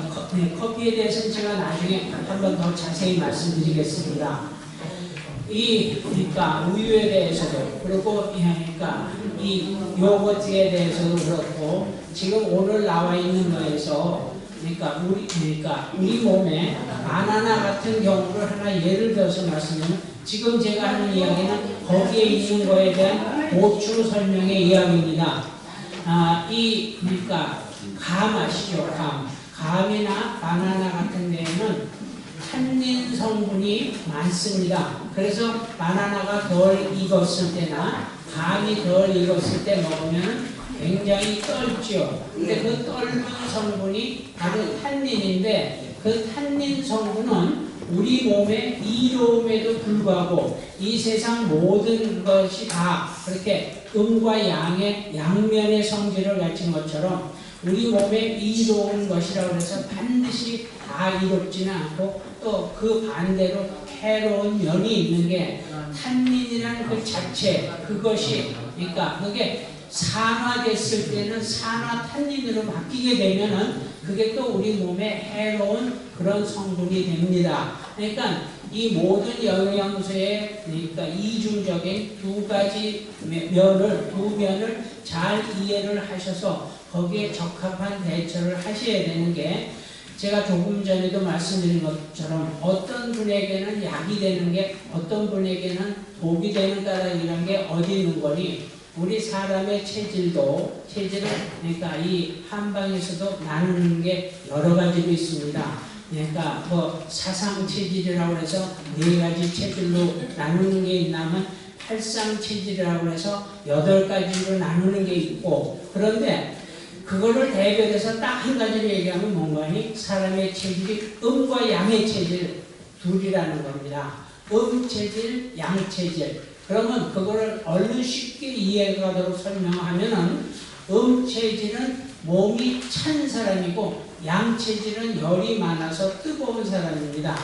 커피에 대해서는 제가 나중에 한 번 더 자세히 말씀드리겠습니다. 그러니까 우유에 대해서도 그리고 그러니까 이 요거트에 대해서도 그렇고 지금 오늘 나와 있는 거에서 그러니까 우리 몸에 바나나 같은 경우를 하나 예를 들어서 말씀드리면 지금 제가 하는 이야기는 거기에 있는 거에 대한 보충 설명의 이야기입니다. 그러니까 감 아시죠? 감이나 바나나 같은 데에는 탄닌 성분이 많습니다. 그래서 바나나가 덜 익었을 때나 감이 덜 익었을 때 먹으면 굉장히 떨죠. 근데 그 떫은 성분이 바로 탄닌인데 그 탄닌 성분은 우리 몸의 이로움에도 불구하고 이 세상 모든 것이 다 그렇게 음과 양의 양면의 성질을 가진 것처럼 우리 몸에 이로운 것이라고 해서 반드시 다 이롭지는 않고 또 그 반대로 해로운 면이 있는 게 탄닌이라는 그 자체 그것이 그러니까 그게 산화됐을 때는 산화탄닌으로 바뀌게 되면은 그게 또 우리 몸에 해로운 그런 성분이 됩니다. 그러니까 이 모든 영양소의 그러니까 이중적인 두 면을 잘 이해를 하셔서 거기에 적합한 대처를 하셔야 되는 게 제가 조금 전에도 말씀드린 것처럼 어떤 분에게는 약이 되는 게 어떤 분에게는 독이 되는 까닭이라는 게 어디 있는 거니 우리 사람의 체질을 그러니까 이 한방에서도 나누는 게 여러 가지로 있습니다. 그러니까 뭐 사상 체질이라고 해서 네 가지 체질로 나누는 게 있나면 팔상 체질이라고 해서 8가지로 나누는 게 있고 그런데 그거를 대별해서 딱 한 가지로 얘기하면 뭔가니 사람의 체질이 음과 양의 체질 둘이라는 겁니다. 음 체질, 양 체질. 그러면 그거를 얼른 쉽게 이해가도록 설명하면은 음 체질은 몸이 찬 사람이고 양 체질은 열이 많아서 뜨거운 사람입니다.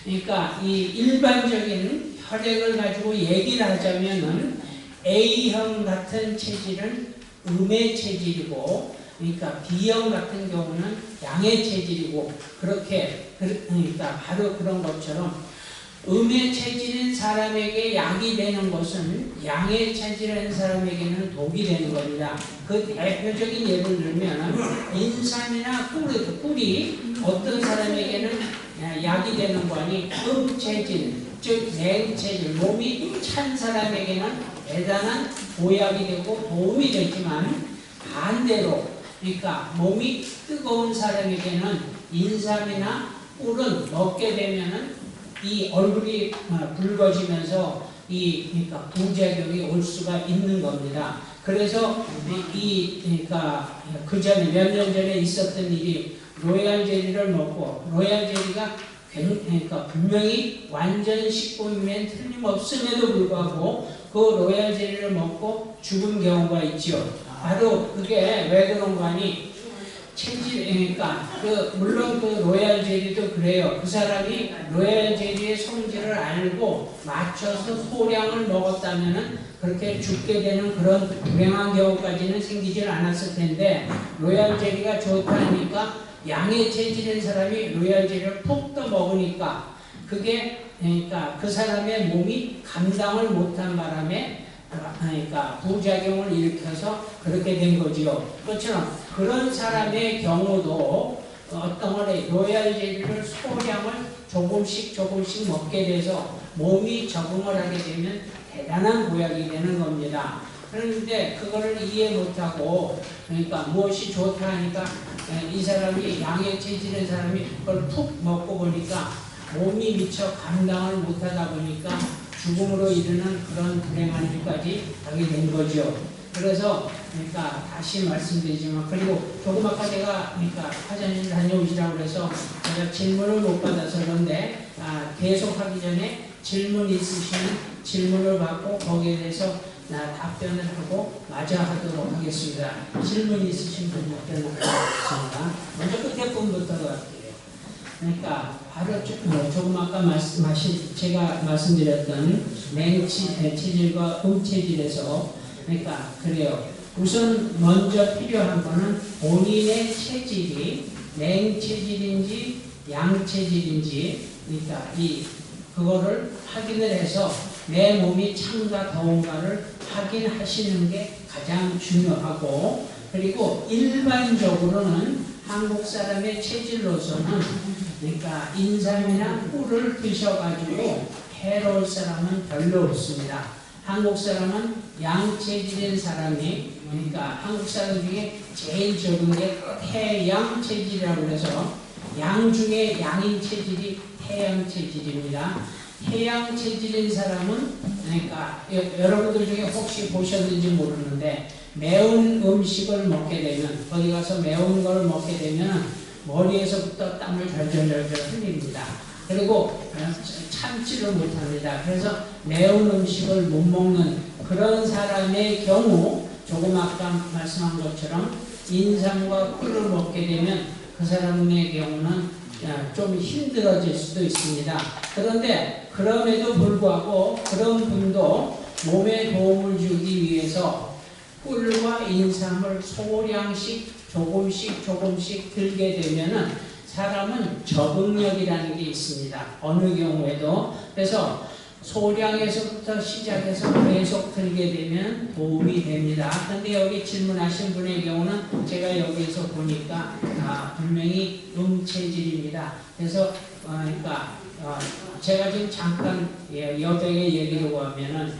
그러니까 이 일반적인 혈액을 가지고 얘기를 하자면은 A형 같은 체질은 음의 체질이고 그러니까 B형 같은 경우는 양의 체질이고 그러니까 바로 그런 것처럼 음의 체질인 사람에게 약이 되는 것은 양의 체질인 사람에게는 독이 되는 겁니다. 그 대표적인 예를 들면 인삼이나 꿀이 어떤 사람에게는 약이 되는 거니 음체질, 즉 냉체질, 몸이 찬 사람에게는 대단한 보약이 되고 도움이 되지만 반대로 그러니까 몸이 뜨거운 사람에게는 인삼이나 꿀은 먹게 되면은 이 얼굴이 붉어지면서 그러니까 부작용이 올 수가 있는 겁니다. 그래서 그러니까 그 전에 몇 년 전에 있었던 일이 로얄 젤리를 먹고 로얄 젤리가 그러니까 분명히 완전 식품이면 틀림없음에도 불구하고 그 로얄 젤리를 먹고 죽은 경우가 있죠. 바로 그게 왜 그런 거 아니? 체질이니까 물론 그 로얄 젤리도 그래요. 그 사람이 로얄 젤리의 성질을 알고 맞춰서 소량을 먹었다면은 그렇게 죽게 되는 그런 불행한 경우까지는 생기질 않았을 텐데 로얄 젤리가 좋다니까 양의 체질인 사람이 로얄 젤리를 푹 떠 먹으니까 그게 그러니까 그 사람의 몸이 감당을 못한 바람에 그러니까 부작용을 일으켜서 그렇게 된 거지요. 그렇처럼 그런 사람의 경우도 어떤 거래 로얄 젤리를 소량을 조금씩 먹게 돼서 몸이 적응을 하게 되면 대단한 보약이 되는 겁니다. 그런데 그거를 이해 못하고 그러니까 무엇이 좋다 하니까 이 사람이 양의 체질인 사람이 그걸 푹 먹고 보니까 몸이 미처 감당을 못하다 보니까 죽음으로 이르는 그런 불행한 일까지 하게 된 거죠. 그래서 그러니까 다시 말씀드리지만 그리고 조금 아까 제가 그러니까 화장실 다녀오시라고 해서 제가 질문을 못 받아서 그런데 계속 하기 전에 질문 있으시면 질문을 받고 거기에 대해서 답변을 하고 마저 하도록 하겠습니다. 질문 있으신 분 답변을 하겠습니다. 먼저 끝에 분부터 갈게요. 그러니까 바로 조금 아까 제가 말씀드렸던 냉체질과 음체질에서 그러니까 그래요. 우선 먼저 필요한 거는 본인의 체질이 냉체질인지 양체질인지 그러니까 그거를 확인을 해서 내 몸이 찬가 더운가를 확인하시는 게 가장 중요하고, 그리고 일반적으로는 한국 사람의 체질로서는 그러니까 인삼이나 꿀을 드셔가지고 해로울 사람은 별로 없습니다. 한국 사람은 양체질인 사람이, 그러니까 한국 사람 중에 제일 적은 게 태양 체질이라고 해서 양 중에 양인 체질이 태양 체질입니다. 태양 체질인 사람은 그러니까 여러분들 중에 혹시 보셨는지 모르는데 매운 음식을 먹게 되면, 어디 가서 매운 걸 먹게 되면 머리에서부터 땀을 절절절절 흘립니다. 그리고 참지를 못합니다. 그래서 매운 음식을 못 먹는 그런 사람의 경우, 조금 아까 말씀한 것처럼 인삼과 꿀을 먹게 되면 그 사람의 경우는 좀 힘들어질 수도 있습니다. 그런데 그럼에도 불구하고 그런 분도 몸에 도움을 주기 위해서 꿀과 인삼을 소량씩 조금씩 들게 되면은 사람은 적응력이라는 게 있습니다. 어느 경우에도. 그래서 소량에서부터 시작해서 계속 들게 되면 도움이 됩니다. 그런데 여기 질문하신 분의 경우는 제가 여기에서 보니까 분명히 체질입니다. 그래서 그러니까 제가 지금 잠깐 여백의 얘기로 하면은,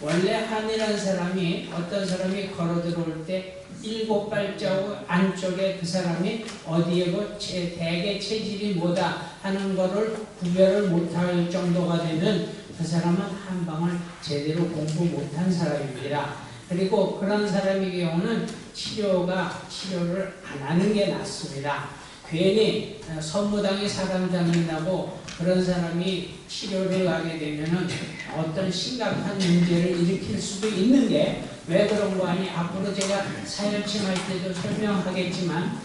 원래 한이라는 사람이 어떤 사람이 걸어 들어올 때 7발자국 안쪽에 그 사람이 어디에고 대개 체질이 뭐다 하는 거를 구별을 못할 정도가 되면 그 사람은 한 방을 제대로 공부 못한 사람입니다. 그리고 그런 사람의 경우는 치료를 안 하는 게 낫습니다. 괜히 선무당에 사람 다닌다고 그런 사람이 치료를 하게 되면은 어떤 심각한 문제를 일으킬 수도 있는 게, 왜 그런 거 아니? 앞으로 제가 사열침할 때도 설명하겠지만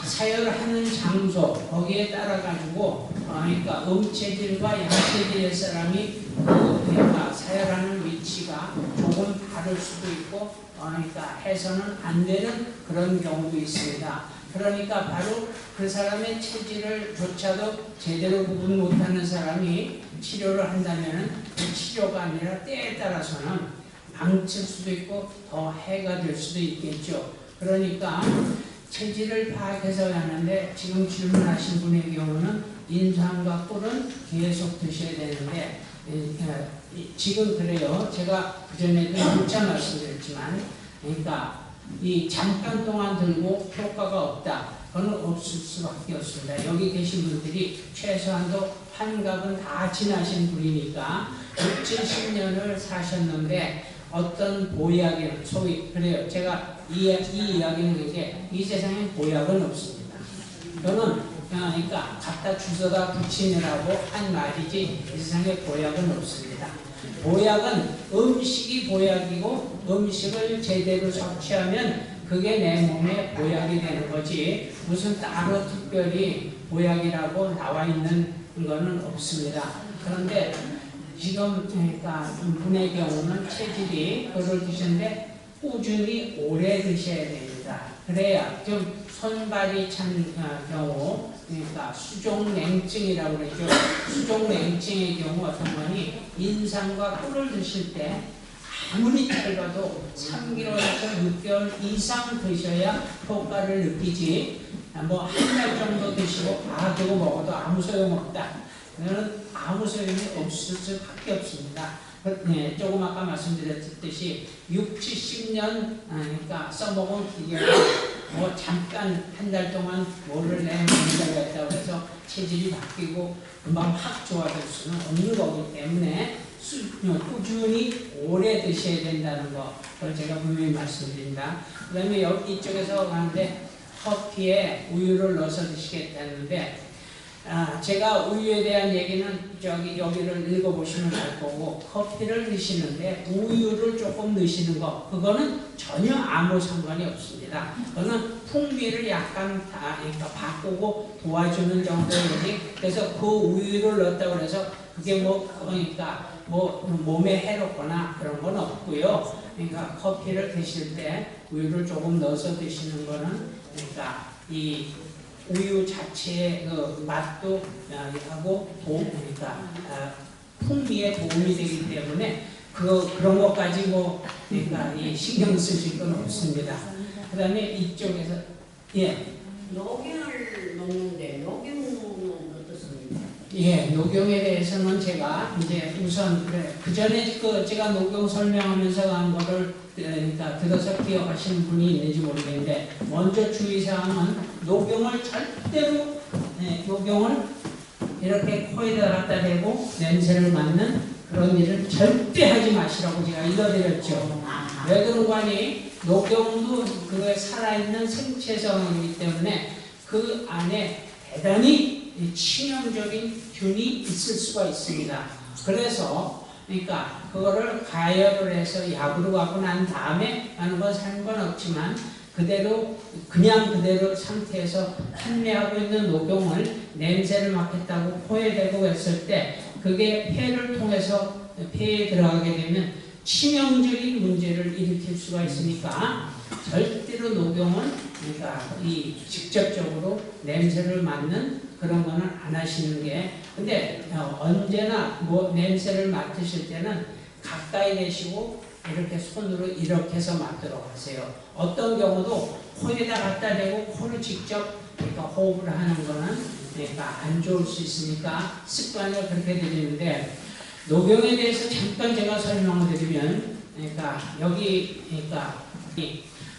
사열하는 장소 거기에 따라 가지고 그러니까 음체질과 양체질의 사람이 그러니까 사열하는 위치가 조금 다를 수도 있고 그러니까 해서는 안 되는 그런 경우도 있습니다. 그러니까 바로 그 사람의 체질을 조차도 제대로 구분 못하는 사람이 치료를 한다면 그 치료가 아니라 때에 따라서는 망칠 수도 있고 더 해가 될 수도 있겠죠. 그러니까 체질을 파악해서 하는데, 지금 질문하신 분의 경우는 인삼과 꿀은 계속 드셔야 되는데 지금 그래요. 제가 그전에도 누차 말씀드렸지만, 그러니까 이 잠깐 동안 들고 효과가 없다. 그건 없을 수밖에 없습니다. 여기 계신 분들이 최소한도 환갑은 다 지나신 분이니까 60, 70년을 사셨는데 어떤 보약에는 소위 그래요. 제가 이 이야기는 이게 이 세상에 보약은 없습니다. 이거는 그러니까 갖다 주워다 붙이느라고 한 말이지 이 세상에 보약은 없습니다. 보약은 음식이 보약이고 음식을 제대로 섭취하면 그게 내 몸에 보약이 되는 거지, 무슨 따로 특별히 보약이라고 나와 있는 거는 없습니다. 그런데 지금 그러니까 분의 경우는 체질이 그걸 드시는데 꾸준히 오래 드셔야 됩니다. 그래야 좀 손발이 찬 경우, 그러니까 수족냉증이라고 그러죠. 수족냉증의 경우 어떤 거니, 인삼과 꿀을 드실 때 아무리 짧아도 3개월에서 6개월 이상 드셔야 효과를 느끼지, 뭐 한 달 정도 드시고 그거 먹어도 아무 소용없다, 그거는 아무 소용이 없을 수밖에 없습니다. 네, 조금 아까 말씀드렸듯이 6, 70년 그러니까 써먹은 기계가 뭐 잠깐 한 달 동안 뭐를 내먹는다고 해서 체질이 바뀌고 금방 확 좋아질 수는 없는 거기 때문에 꾸준히 오래 드셔야 된다는 거, 그걸 제가 분명히 말씀드립니다. 그 다음에 이쪽에서 가는데 커피에 우유를 넣어서 드시겠다는데, 제가 우유에 대한 얘기는 여기를 읽어보시면 알 거고, 커피를 드시는데 우유를 조금 넣으시는 거, 그거는 전혀 아무 상관이 없습니다. 그거는 풍미를 약간 그러니까 바꾸고 도와주는 정도이지, 그래서 그 우유를 넣었다고 해서 그게 그러니까 몸에 해롭거나 그런 건 없고요. 그러니까 커피를 드실 때 우유를 조금 넣어서 드시는 거는 그러니까 우유 자체의 그 맛도 하고 그러니까 풍미에 도움이 되기 때문에 그런 것까지 뭐 그러니까 신경 쓰실 건 없습니다. 그다음에 이쪽에서 녹용을 먹는데 녹용은 어떻습니까? 녹용에 대해서는 제가 이제 우선 그 전에 제가 녹용 설명하면서 한 거를 그러니까 들어서 기억하시는 분이 있는지 모르겠는데 먼저 주의사항은 녹용을 절대로 녹용을 이렇게 코에다 갖다 대고 냄새를 맡는 그런 일을 절대 하지 마시라고 제가 읽어드렸죠. 왜 그런가 하니 녹용도 그거에 살아있는 생체성이기 때문에 그 안에 대단히 치명적인 균이 있을 수가 있습니다. 그래서 그러니까 그거를 가열을 해서 약으로 가고 난 다음에 하는 건 상관없지만 그냥 그대로 상태에서 판매하고 있는 녹용을 냄새를 맡겠다고 코에 대고 했을 때 그게 폐를 통해서 폐에 들어가게 되면 치명적인 문제를 일으킬 수가 있으니까 절대로 녹용은 그러니까 직접적으로 냄새를 맡는 그런 거는 안 하시는 게 근데 언제나 뭐 냄새를 맡으실 때는 가까이 내시고 이렇게 손으로 이렇게 해서 맡도록 하세요. 어떤 경우도 코에다 갖다 대고 코를 직접 그러니까 호흡을 하는 거는 그러니까 안 좋을 수 있으니까 습관을 그렇게 드리는데 녹용에 대해서 잠깐 제가 설명을 드리면 그러니까 여기 그러니까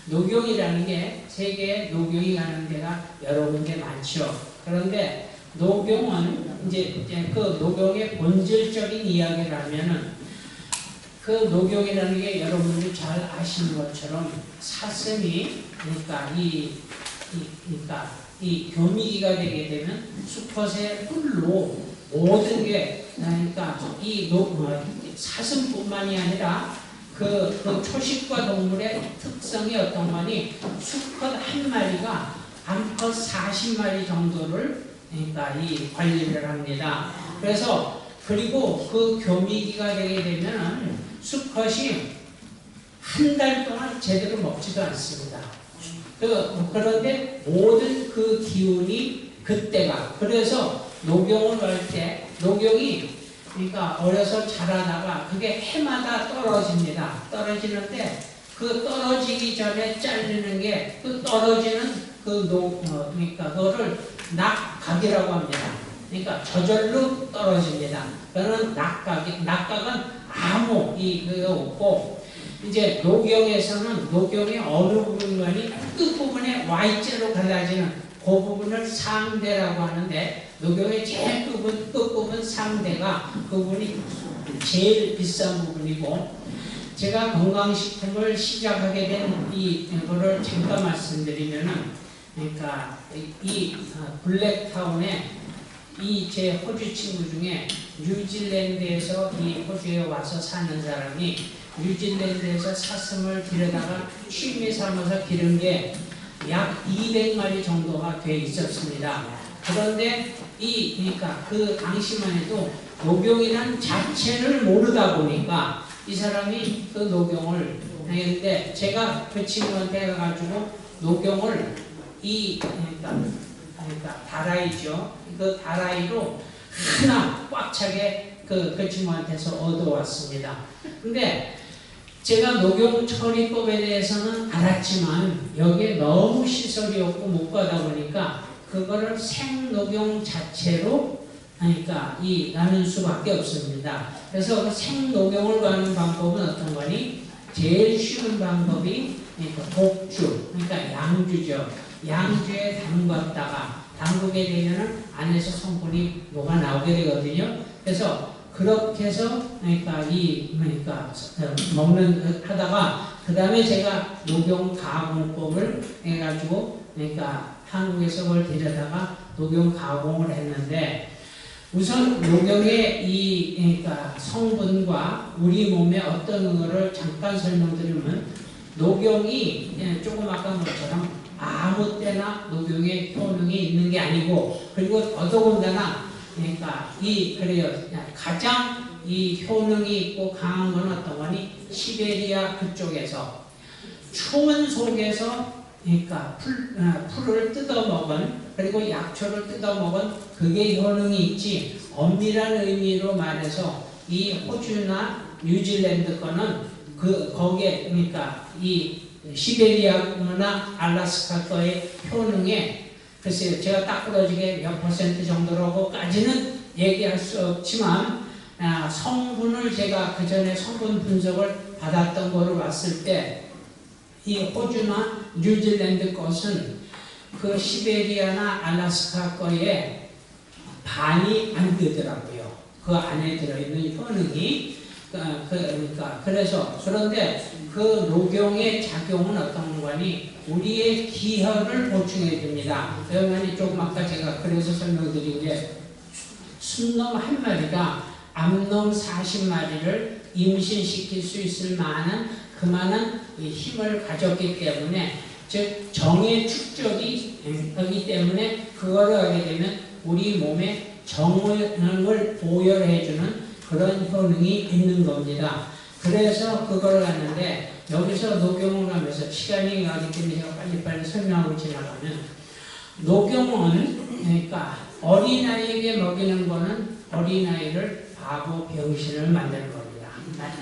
녹용이라는 게 세계에 녹용이 가는 데가 여러 군데 많죠. 그런데 녹용은 이제 그 녹용의 본질적인 이야기를 하면은 그 녹용이라는 게 여러분들이 잘 아시는 것처럼 사슴이 그러니까 그러니까 이 교미기가 되게 되면 수컷의 뿔로 모든 게 그러니까 사슴뿐만이 아니라 그 초식과 동물의 특성이 어떤 거니 수컷 한 마리가 암컷 40마리 정도를 그러니까 관리를 합니다. 그래서 그리고 그 교미기가 되게 되면은 수컷이 한 달 동안 제대로 먹지도 않습니다. 그런데 모든 그 기운이 그때가 그래서 녹용을 할 때 녹용이 그러니까 어려서 자라다가 그게 해마다 떨어집니다. 떨어지는데 그 떨어지기 전에 잘리는 게 그 떨어지는 그러니까 그거를 낙각이라고 합니다. 그러니까 저절로 떨어집니다. 그거는 낙각은 아무 이거 없고 이제 녹용에서는 녹용의 어느 부분이 끝부분에 Y자로 갈라지는 그 부분을 상대라고 하는데 녹용의 제일 끝부분 상대가 그 부분이 제일 비싼 부분이고 제가 건강식품을 시작하게 된 이거를 잠깐 말씀드리면은 그러니까 이 블랙타운에 제 호주 친구 중에 뉴질랜드에서 이 호주에 와서 사는 사람이 뉴질랜드에서 사슴을 기르다가 취미 삼아서 기른 게 약 200마리 정도가 돼 있었습니다. 그런데 그러니까 그 당시만 해도 녹용이란 자체를 모르다 보니까 이 사람이 그 녹용을 했는데 제가 그 친구한테 가가지고 녹용을 그러니까 다라이죠. 그 다라이로 하나 꽉 차게 그 친구한테서 얻어왔습니다. 근데 제가 녹용 처리법에 대해서는 알았지만 여기에 너무 시설이 없고 못 가다 보니까 그거를 생녹용 자체로 그러니까 나눌 수밖에 없습니다. 그래서 그 생녹용을 가는 방법은 어떤 거니? 제일 쉬운 방법이 그러니까 독주, 그러니까 양주죠. 양주에 담그게 되면 안에서 성분이 녹아 나오게 되거든요. 그래서 그렇게 해서 그러니까 먹는 하다가 그 다음에 제가 녹용 가공법을 해가지고 그러니까 한국에서 그걸 데려다가 녹용 가공을 했는데 우선 녹용의 그러니까 성분과 우리 몸에 어떤 거를 잠깐 설명드리면 녹용이 조금 아까 것처럼 아무 때나 녹용의 효능이 있는 게 아니고 그리고 더더군다나 그러니까 그래요. 가장 효능이 있고 강한 건 어떤 거니? 시베리아 그쪽에서 추운 속에서 그러니까 풀을 뜯어먹은 그리고 약초를 뜯어먹은 그게 효능이 있지, 엄밀한 의미로 말해서 이 호주나 뉴질랜드 거는 거기에, 그러니까 이 시베리아나 알라스카 거의 효능에, 글쎄요, 제가 딱 부러지게 몇 퍼센트 정도라고까지는 얘기할 수 없지만, 성분을 제가 그 전에 성분 분석을 받았던 거로 봤을 때, 이 호주나 뉴질랜드 것은 그 시베리아나 알라스카 거에 반이 안 되더라고요. 그 안에 들어있는 효능이. 그러니까 그래서 그런데 그 녹용의 작용은 어떤 거니? 우리의 기혈을 보충해 줍니다. 그러면 조금 아까 제가 그래서 설명드린 게 순놈 한 마리가 암놈 40마리를 임신시킬 수 있을 만한 그만한 힘을 가졌기 때문에, 즉 정의 축적이 하기 때문에 그거를 하게 되면 우리 몸에 정을 보혈해주는 그런 효능이 있는 겁니다. 그래서 그걸 하는데, 여기서 녹용을 하면서 시간이 가기 때문에 제가 빨리빨리 설명하고 지나가면, 녹용은 그러니까 어린아이에게 먹이는 거는 어린아이를 바보 병신을 만드는 겁니다.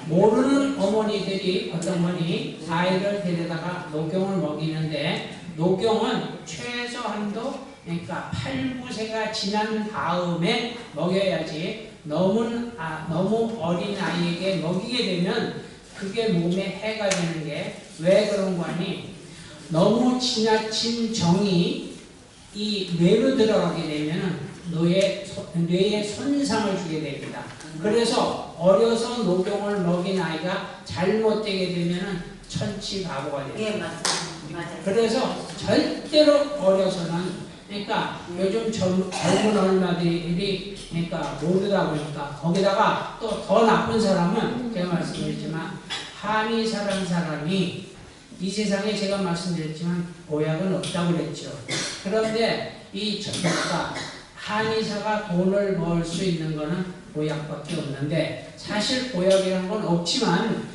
모르는 어머니들이 어떤 거니 아이를 데려다가 녹용을 먹이는데, 녹용은 최소한도 그러니까 8, 9세가 지난 다음에 먹여야지, 너무 어린 아이에게 먹이게 되면 그게 몸에 해가 되는 게, 왜 그런 거니? 너무 지나친 정이 이 뇌로 들어가게 되면 뇌에 손상을 주게 됩니다. 그래서 어려서 녹용을 먹인 아이가 잘못되게 되면 천치 바보가 됩니다. 예, 맞아요. 그래서 절대로 어려서는, 그러니까 요즘 젊은 어린아이들이 그러니까 모르다 보니까, 거기다가 또 더 나쁜 사람은 제가 말씀드렸지만 한의사라는 사람이, 이 세상에 제가 말씀드렸지만 보약은 없다고 그랬죠. 그런데 그러니까 한의사가 돈을 벌 수 있는 거는 보약밖에 없는데, 사실 보약이라는 건 없지만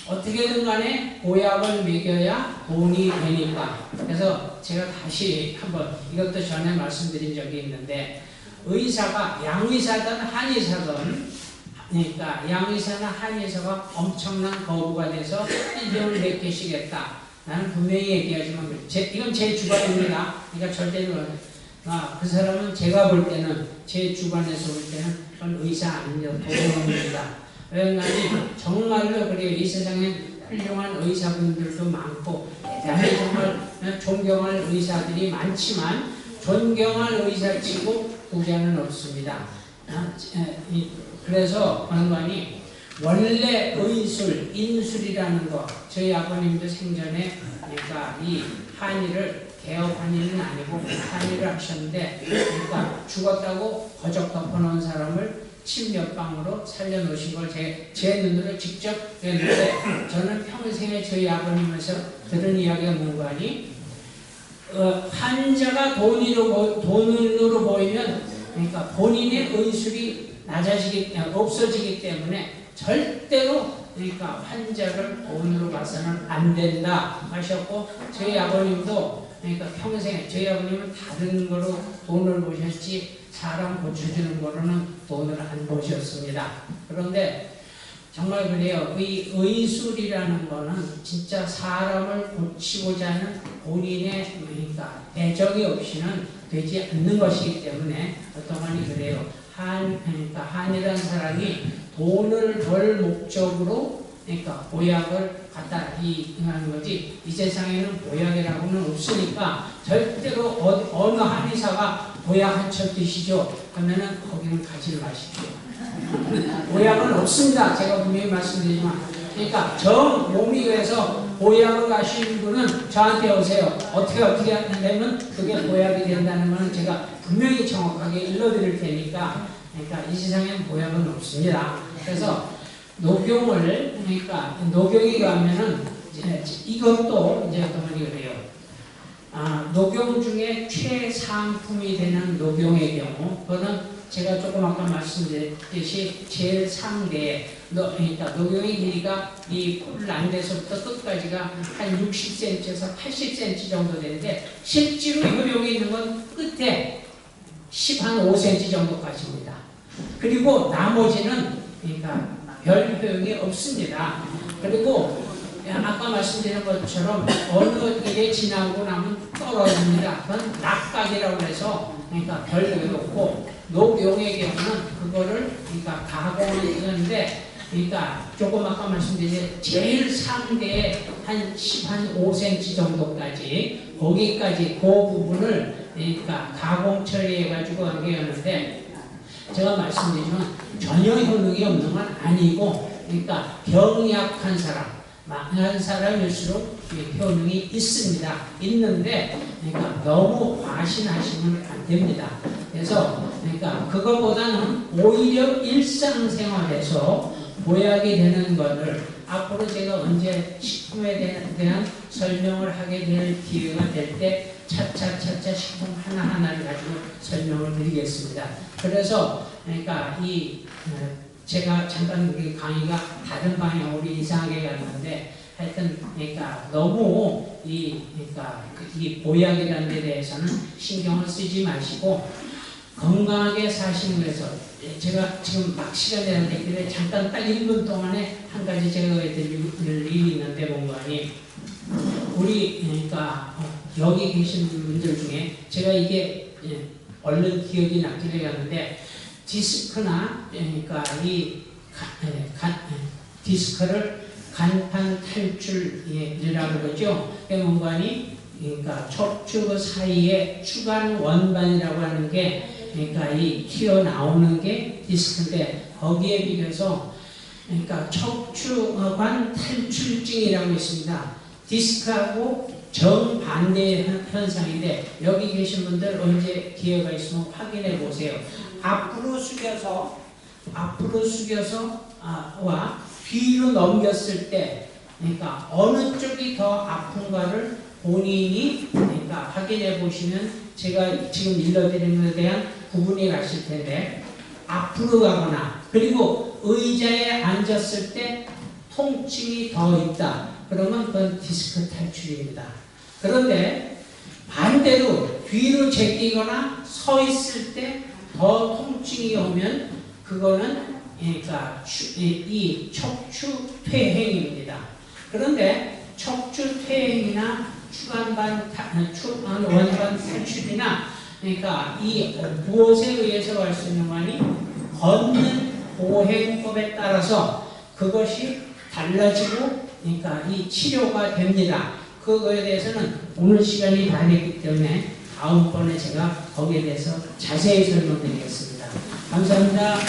어떻게든 간에 보약을 먹여야 돈이 되니까. 그래서 제가 다시 한번 이것도 전에 말씀드린 적이 있는데, 의사가 양의사든 한의사든, 그러니까 양의사나 한의사가 엄청난 거부가 돼서 일병을 몇 개씩 했다. 나는 분명히 얘기하지만 이건 제 주관입니다. 그러니까 절대로 그 사람은 제가 볼 때는, 제 주관에서 볼 때는 그건 의사 아닙니다. 도둑놈입니다. 왜냐하면 정말로 그래요. 이 세상에 훌륭한 의사분들도 많고 대단히 정말 존경할 의사들이 많지만, 존경할 의사치고 부자는 없습니다. 그래서 어느 거니, 원래 의술, 인술이라는 거, 저희 아버님도 생전에 그러니까 이 한의를, 개업 한의는 아니고 한의를 하셨는데, 그러니까 죽었다고 거적 덮어놓은 사람을 침 몇 방으로 살려놓으신 걸 제 눈으로 직접 했는데, 저는 평생에 저희 아버님에서 들은 이야기가 뭔가 하니, 환자가 돈으로 보이면, 그러니까 본인의 의술이 없어지기 때문에 절대로, 그러니까 환자를 돈으로 봐서는 안 된다 하셨고, 저희 아버님도 그러니까 평생에, 저희 아버님은 다른 거로 돈을 보셨지 사람 고쳐주는 거로는 돈을 안 보셨습니다. 그런데 정말 그래요. 의술이라는 거는 진짜 사람을 고치고자 하는 본인의 그러니까 애정이 없이는 되지 않는 것이기 때문에, 어떤 분이 그래요. 그러니까 한이라는 사람이 돈을 벌 목적으로 그러니까 보약을 갖다 하는 거지, 이 세상에는 보약이라고는 없으니까 절대로 어느 한의사가 보약 한 첩 드시죠 그러면은 거기는 가지 마십시오. 보약은 없습니다. 제가 분명히 말씀드리지만, 그러니까 정 몸이 그래서 보약을 가시는 분은 저한테 오세요. 어떻게 하면 그게 보약이 된다는 것은 제가 분명히 정확하게 일러드릴 테니까. 그러니까 이 세상에는 보약은 없습니다. 그래서 녹용을, 그러니까 녹용이 가면은 이것도 이제 어떤 분이 그래요. 녹용 중에 최상품이 되는 녹용의 경우, 그거는 제가 조금 아까 말씀드렸듯이 제일 상대에, 그러니까 녹용의 길이가 이 폴란드에서부터 끝까지가 한 60cm에서 80cm 정도 되는데, 실제로 효용이 있는 건 끝에 15cm 정도까지입니다. 그리고 나머지는 그러니까 별 효용이 없습니다. 그리고 아까 말씀드린 것처럼 어느 일에 지나고 나면 떨어집니다. 그건 낙각이라고 해서 그러니까 별 효용이 없고, 녹용의 경우는 그거를 그러니까 가공을 하는데, 그러니까 조금 아까 말씀드린 제일 상대에 한 15cm 정도까지, 거기까지 그 부분을 그러니까 가공 처리해가지고 한 게 였는데, 제가 말씀드리지만 전혀 효능이 없는 건 아니고, 그러니까 병이 약한 사람, 많은 사람일수록 효능이 있습니다. 있는데, 그러니까 너무 과신하시면 안 됩니다. 그래서 그러니까 그거보다는 오히려 일상생활에서 보약이 되는 것을 앞으로 제가 언제 식품에 대한 설명을 하게 될 기회가 될 때 차차차차 식품 하나하나를 가지고 설명을 드리겠습니다. 그래서 그러니까 제가 잠깐 우리 강의가 다른 방향으로 이상하게 갔는데, 하여튼 그러니까 너무 그러니까 이 보약이라는 데 대해서는 신경을 쓰지 마시고 건강하게 사시는 거에서, 제가 지금 막 시간이 안 됐길래 잠깐 딱 1분 동안에 한 가지 제가 드릴 일이 있는데, 뭔가니 우리 그러니까 여기 계신 분들 중에 제가 이게 얼른 기억이 나기로 했는데, 디스크나 그러니까 디스크를 간판 탈출이라고 그러죠. 뭔가니 그러니까 척추 사이에 추간 원반이라고 하는 게, 그러니까 이 튀어나오는 게 디스크인데, 거기에 비해서 그러니까 척추관 탈출증이라고 있습니다. 디스크하고 정반대의 현상인데, 여기 계신 분들 언제 기회가 있으면 확인해 보세요. 앞으로 숙여서 와 뒤로 넘겼을 때, 그러니까 어느 쪽이 더 아픈가를 본인이 그러니까 확인해 보시면 제가 지금 일러드리는 것에 대한 구분이 가실 텐데, 앞으로 가거나 그리고 의자에 앉았을 때 통증이 더 있다, 그러면 그건 디스크 탈출입니다. 그런데 반대로 뒤로 제끼거나 서 있을 때 더 통증이 오면 그거는 그러니까 이 척추 퇴행입니다. 그런데 척추 퇴행이나 추간반 원반 탈출이나, 그러니까 이 무엇에 의해서 할 수 있는 거니, 걷는 보행법에 따라서 그것이 달라지고, 그러니까 이 치료가 됩니다. 그거에 대해서는 오늘 시간이 다 됐기 때문에 다음번에 제가 거기에 대해서 자세히 설명드리겠습니다. 감사합니다.